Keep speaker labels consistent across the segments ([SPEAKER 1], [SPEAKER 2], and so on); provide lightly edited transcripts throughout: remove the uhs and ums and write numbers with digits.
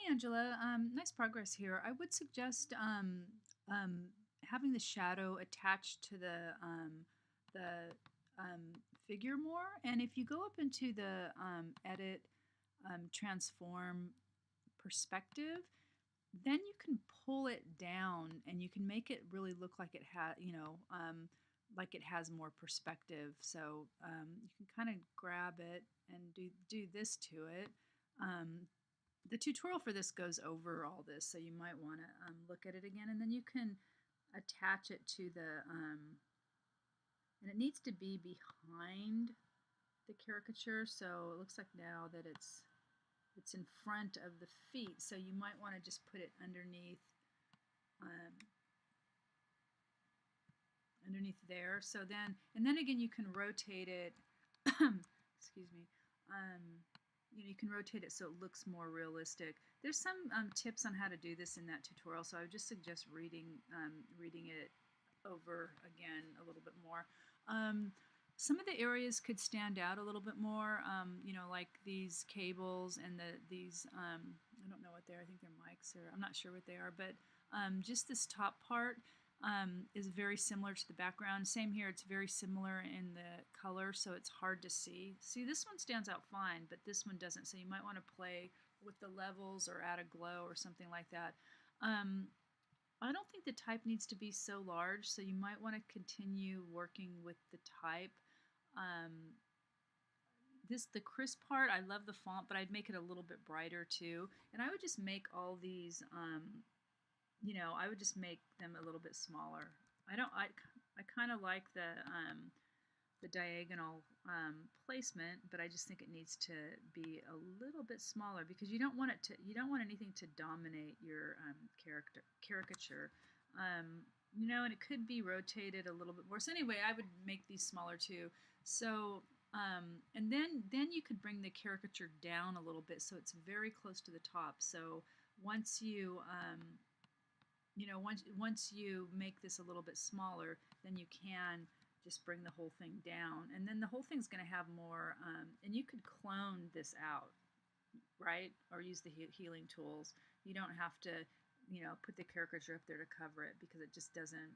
[SPEAKER 1] Angela. Nice progress here. I would suggest having the shadow attached to the figure more. And if you go up into the edit, transform perspective, then you can pull it down and you can make it really look like it has, like it has more perspective. So you can kind of grab it and do this to it. The tutorial for this goes over all this, so you might want to look at it again, and then you can attach it to the, and it needs to be behind the caricature, so it looks like now that it's in front of the feet, so you might want to just put it underneath underneath there. So then, and then again, you can rotate it. Excuse me. You can rotate it so it looks more realistic. There's some tips on how to do this in that tutorial, so I would just suggest reading it over again a little bit more. Some of the areas could stand out a little bit more, like these cables and these, I don't know what they are, I think they're mics, or I'm not sure what they are, but just this top part is very similar to the background. Same here, it's very similar in the color, so it's hard to see. See, this one stands out fine, but this one doesn't, so you might want to play with the levels or add a glow or something like that. I don't think the type needs to be so large, so you might want to continue working with the type. The crisp part, I love the font, but I'd make it a little bit brighter too. And I would just make all these, I would just make them a little bit smaller. I kind of like the diagonal placement, but I just think it needs to be a little bit smaller because you don't want anything to dominate your caricature. And it could be rotated a little bit more. So anyway, I would make these smaller too. So and then you could bring the caricature down a little bit so it's very close to the top. So once you once you make this a little bit smaller, then you can just bring the whole thing down, and then the whole thing's going to have more. And you could clone this out, right, or use the healing tools. You don't have to put the caricature up there to cover it because it just doesn't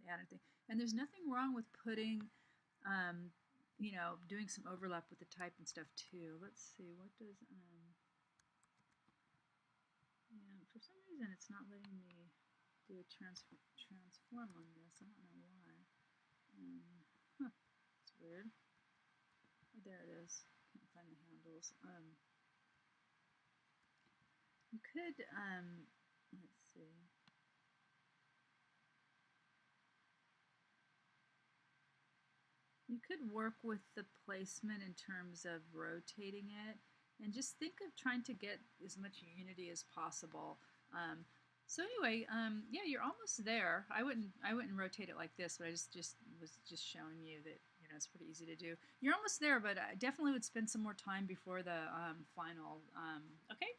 [SPEAKER 1] add anything. And there's nothing wrong with putting doing some overlap with the type and stuff too. Let's see, what does yeah, for some reason it's not letting me do a transform on this. I don't know why. It's weird. Oh, there it is. Can't find the handles. You could let's see. You could work with the placement in terms of rotating it, and just think of trying to get as much unity as possible. So anyway, yeah, you're almost there. I wouldn't rotate it like this, but I was just showing you that it's pretty easy to do. You're almost there, but I definitely would spend some more time before the final. Okay.